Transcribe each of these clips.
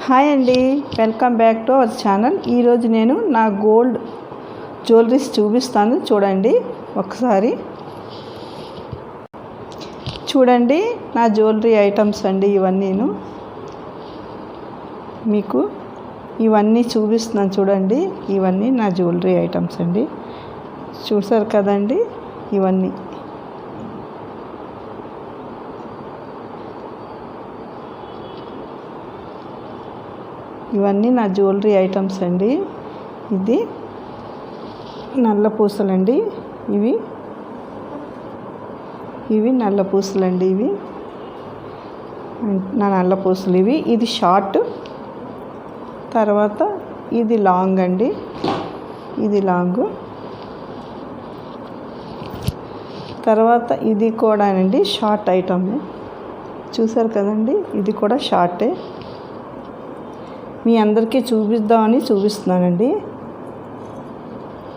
Hi అండి, welcome back to our channel. ఈరోజు నేను నా గోల్డ్ జ్యువెలరీస్ చూపిస్తాను. చూడండి ఒకసారి. చూడండి నా జ్యువెలరీ ఐటమ్స్ అండి. ఇవన్నీను మీకు ఇవన్నీ చూపిస్తున్నాను. చూడండి, ఇవన్నీ నా జ్యువెలరీ ఐటమ్స్ అండి. చూసారు కదండి, ఇవన్నీ నా జ్యువెలరీ ఐటమ్స్ అండి. ఇది నల్ల పూసలండి. ఇవి నల్ల పూసలండి. ఇవి నా నల్ల పూసలు. ఇది షార్ట్. తర్వాత ఇది లాంగ్ అండి. ఇది లాంగ్. తర్వాత ఇది కూడానండి షార్ట్ ఐటమ్. చూసారు కదండి, ఇది కూడా షార్టే. మీ అందరికీ చూపిద్దామని చూపిస్తున్నానండి.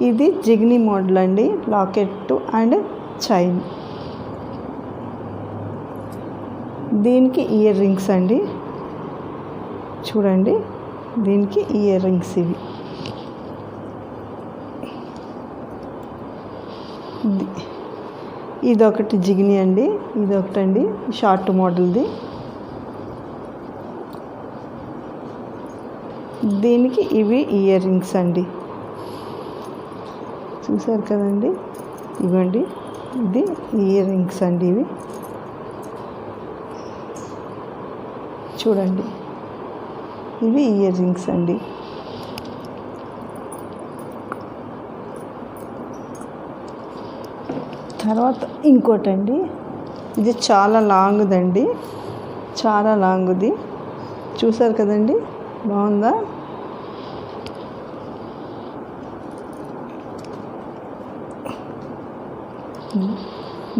ఇది జిగ్నీ మోడల్ అండి, లాకెట్ అండ్ చైన్. దీనికి ఇయర్ రింగ్స్ అండి. చూడండి, దీనికి ఇయర్ రింగ్స్. ఇదొకటి జిగ్నీ అండి. ఇదొకటండి షార్ట్ మోడల్ది. దీనికి ఇవి ఇయర్ రింగ్స్ అండి. చూసారు కదండి, ఇవ్వండి. ఇది ఇయర్ రింగ్స్ అండి. ఇవి చూడండి, ఇవి ఇయర్ రింగ్స్ అండి. తర్వాత ఇంకోటండి, ఇది చాలా లాంగ్దండి. చాలా లాంగ్ది. చూసారు కదండి, బాగుందా?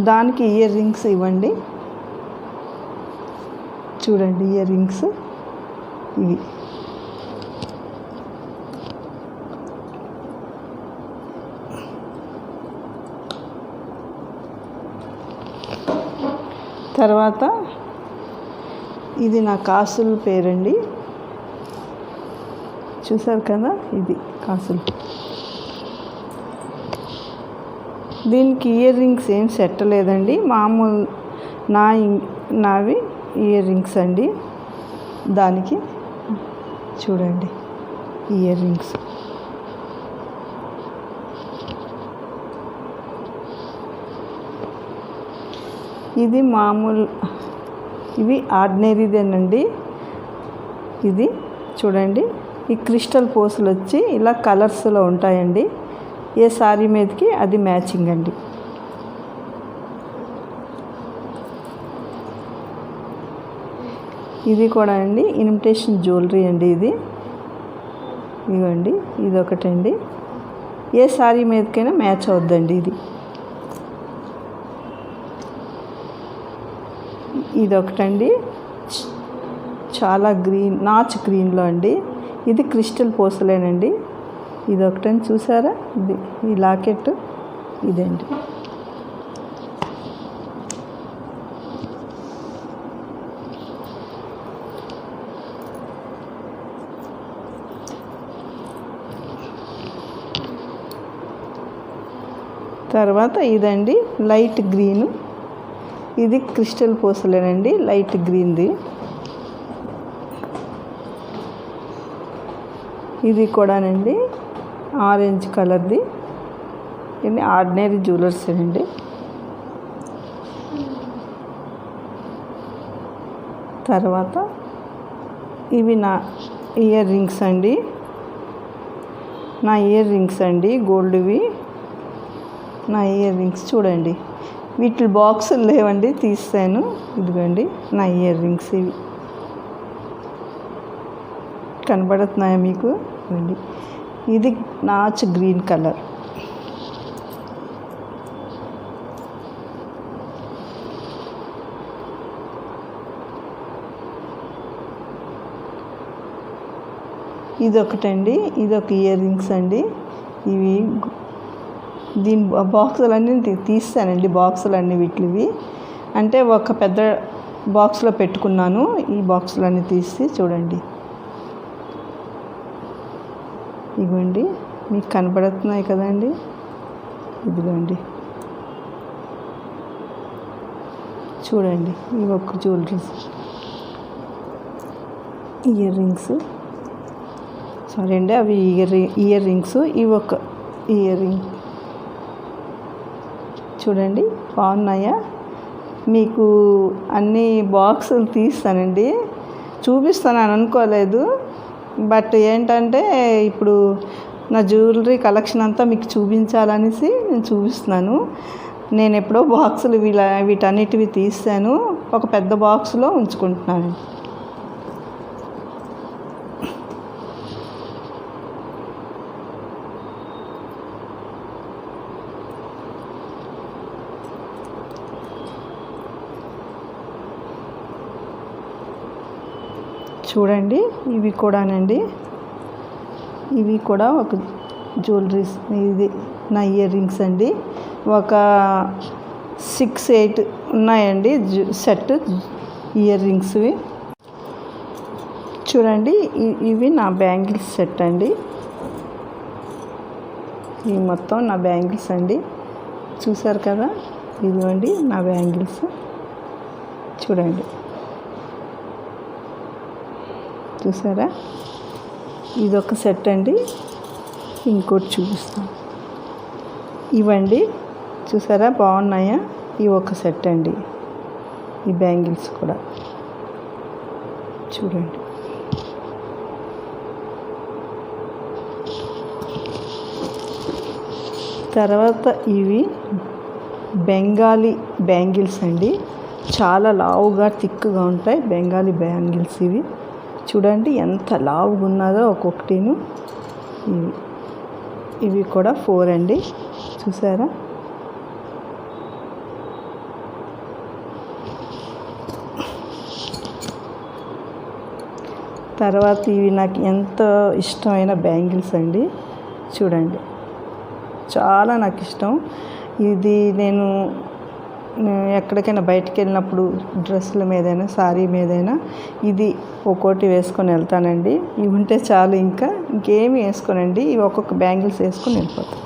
దానికి ఇయర్ రింగ్స్ ఇవ్వండి. చూడండి, ఇయర్ రింగ్స్ ఇవి. తర్వాత ఇది నా కాసుల పేరండి. చూసారు కదా, ఇది కాసులు. దీనికి ఇయర్ రింగ్స్ ఏం సెట్ లేదండి, మామూలు నావి ఇయర్ రింగ్స్ అండి. దానికి చూడండి ఇయర్ రింగ్స్. ఇది మామూలు, ఇవి ఆర్డినరీదేనండి. ఇది చూడండి, ఈ క్రిస్టల్ పూసలు వచ్చి ఇలా కలర్స్లో ఉంటాయండి. ఏ శారీ మీదకి అది మ్యాచింగ్ అండి. ఇది కూడా అండి ఇమిటేషన్ జ్యువెలరీ అండి. ఇదిగోండి, ఇదొకటండి. ఏ శారీ మీదకైనా మ్యాచ్ అవుద్దండి. ఇదొకటండి, చాలా గ్రీన్, నాచ్ గ్రీన్లో అండి. ఇది క్రిస్టల్ పూసలేనండి. ఇదొకటని చూసారా, ఇది ఈ లాకెట్ ఇదండి. తర్వాత ఇదండి లైట్ గ్రీన్. ఇది క్రిస్టల్ పూసలేనండి, లైట్ గ్రీన్ది. ఇది కూడానండి ఆరెంజ్ కలర్ది. ఇది ఆర్డినరీ జ్యువెలర్స్ అండి. తర్వాత ఇవి నా ఇయర్ రింగ్స్ అండి. నా ఇయర్ రింగ్స్ అండి, గోల్డ్వి. నా ఇయర్ రింగ్స్ చూడండి, వీటి బాక్సులు లేవండి, తీస్తాను. ఇదిగోండి నా ఇయర్ రింగ్స్. ఇవి కనబడుతున్నాయా మీకు? ఇవ్వండి. ఇది నాచ్ గ్రీన్ కలర్. ఇదొకటండి, ఇదొక ఇయర్ రింగ్స్ అండి. ఇవి దీని బాక్సులన్నీ తీస్తానండి. బాక్సులన్నీ వీటివి అంటే ఒక పెద్ద బాక్స్లో పెట్టుకున్నాను. ఈ బాక్సులన్నీ తీసి చూడండి ఇదిగోండి, మీకు కనపడుతున్నాయి కదండి, ఇదిగోండి చూడండి. ఇవి ఒక జ్యువెలరీస్, ఇయర్ రింగ్స్, సారీ అండి అవి ఇయర్ రింగ్స్. ఇవి ఒక ఇయర్ రింగ్ చూడండి, బాగున్నాయా? మీకు అన్ని బాక్సులు తీస్తానండి, చూపిస్తాను అని అనుకోలేదు. బట్ ఏంటంటే ఇప్పుడు నా జ్యువెలరీ కలెక్షన్ అంతా మీకు చూపించాలనేసి నేను చూపిస్తున్నాను. నేను ఎప్పుడో బాక్సులు వీటన్నిటివి తీసాను, ఒక పెద్ద బాక్స్లో ఉంచుకుంటున్నాను. చూడండి, ఇవి కూడానండి, ఇవి కూడా ఒక జ్యువెలరీస్. ఇది నా ఇయర్ రింగ్స్ అండి, ఒక 6-8 ఉన్నాయండి సెట్ ఇయర్ రింగ్స్వి. చూడండి, ఇవి నా బ్యాంగిల్స్ సెట్ అండి. ఇవి మొత్తం నా బ్యాంగిల్స్ అండి, చూసారు కదా, ఇదిగోండి నా బ్యాంగిల్స్. చూడండి, చూసారా, ఇదొక సెట్ అండి. ఇంకోటి చూపిస్తాను, ఇవండి చూసారా, బాగున్నాయా? ఇవి ఒక సెట్ అండి, ఈ బ్యాంగిల్స్ కూడా చూడండి. తర్వాత ఇవి బెంగాలీ బ్యాంగిల్స్ అండి, చాలా లావుగా థిక్గా ఉంటాయి బెంగాలీ బ్యాంగిల్స్. ఇవి చూడండి ఎంత లావుగా ఉన్నదో ఒక్కొక్కటిను. ఇవి కూడా 4 అండి, చూసారా. తర్వాత ఇవి నాకు ఎంతో ఇష్టమైన బ్యాంగిల్స్ అండి, చూడండి చాలా నాకు ఇష్టం. ఇది నేను ఎక్కడికైనా బయటికి వెళ్ళినప్పుడు డ్రెస్సుల మీదైనా సారీ మీదైనా ఇది ఒక్కోటి వేసుకొని వెళ్తానండి. ఇవి ఉంటే చాలు, ఇంకా ఇంకేమి వేసుకోనండి, ఇవి ఒక్కొక్క బ్యాంగిల్స్ వేసుకొని వెళ్ళిపోతాను.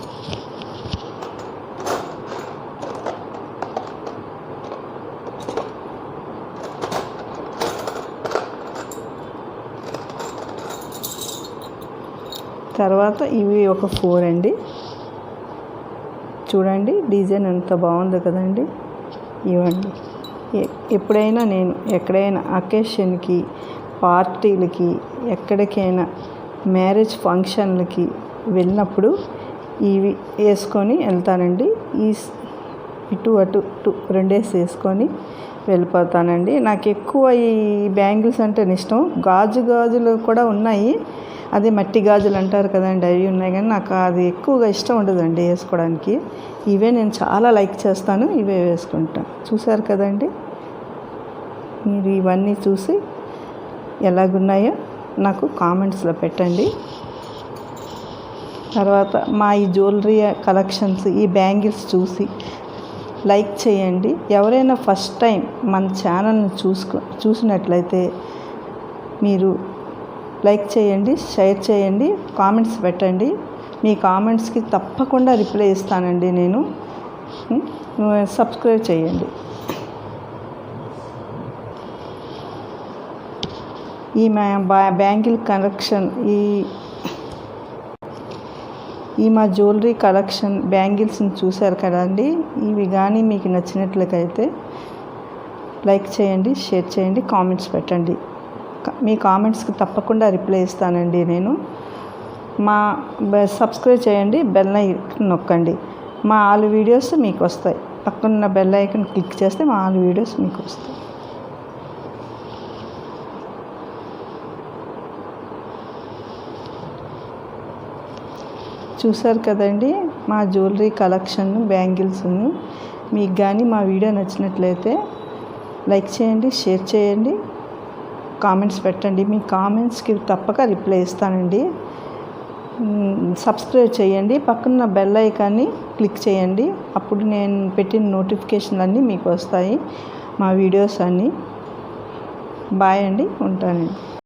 తర్వాత ఇవి ఒక 4 అండి, చూడండి డిజైన్ ఎంత బాగుంది కదండి. ఇవ్వండి, ఎప్పుడైనా నేను ఎక్కడైనా అకేషన్కి, పార్టీలకి, ఎక్కడికైనా మ్యారేజ్ ఫంక్షన్లకి వెళ్ళినప్పుడు ఇవి వేసుకొని వెళ్తానండి. ఇటు అటు 2 వేసుకొని వెళ్ళిపోతానండి. నాకు ఎక్కువ ఈ బ్యాంగిల్స్ అంటే ఇష్టం. గాజులు కూడా ఉన్నాయి, అదే మట్టి గాజులు అంటారు కదండి, అవి ఉన్నాయి. కానీ నాకు అది ఎక్కువగా ఇష్టం ఉండదండి వేసుకోవడానికి. ఇవే నేను చాలా లైక్ చేస్తాను, ఇవే వేసుకుంటాను. చూసారు కదండి, మీరు ఇవన్నీ చూసి ఎలాగున్నాయో నాకు కామెంట్స్లో పెట్టండి. తర్వాత మా ఈ జ్యువెలరీ కలెక్షన్స్, ఈ బ్యాంగిల్స్ చూసి లైక్ చేయండి. ఎవరైనా ఫస్ట్ టైం మన ఛానల్ని చూసినట్లయితే మీరు లైక్ చేయండి, షేర్ చేయండి, కామెంట్స్ పెట్టండి. మీ కామెంట్స్కి తప్పకుండా రిప్లై ఇస్తానండి నేను. సబ్స్క్రైబ్ చేయండి. ఈ మా బ్యాంగిల్ కలెక్షన్, ఈ మా జ్యువెలరీ కలెక్షన్ బ్యాంగిల్స్ని చూశారు కదండి. ఇవి కానీ మీకు నచ్చినట్లయితే లైక్ చేయండి, షేర్ చేయండి, కామెంట్స్ పెట్టండి. మీ కామెంట్స్కి తప్పకుండా రిప్లై ఇస్తానండి నేను. సబ్స్క్రైబ్ చేయండి, బెల్ ఐకాన్ నొక్కండి, మా ఆల్ వీడియోస్ మీకు వస్తాయి. పక్కన బెల్ ఐకాన్ క్లిక్ చేస్తే మా ఆల్ వీడియోస్ మీకు వస్తాయి. చూసారు కదండి మా జ్యువెలరీ కలెక్షన్ బ్యాంగిల్స్ను. మీకు కానీ మా వీడియో నచ్చినట్లయితే లైక్ చేయండి, షేర్ చేయండి, కామెంట్స్ పెట్టండి. మీ కామెంట్స్కి తప్పక రిప్లై ఇస్తానండి. సబ్స్క్రైబ్ చేయండి, పక్కన బెల్ ఐకాన్ని క్లిక్ చేయండి. అప్పుడు నేను పెట్టిన నోటిఫికేషన్లు అన్నీ మీకు వస్తాయి, మా వీడియోస్ అన్నీ. బాయ్ అండి, ఉంటానండి.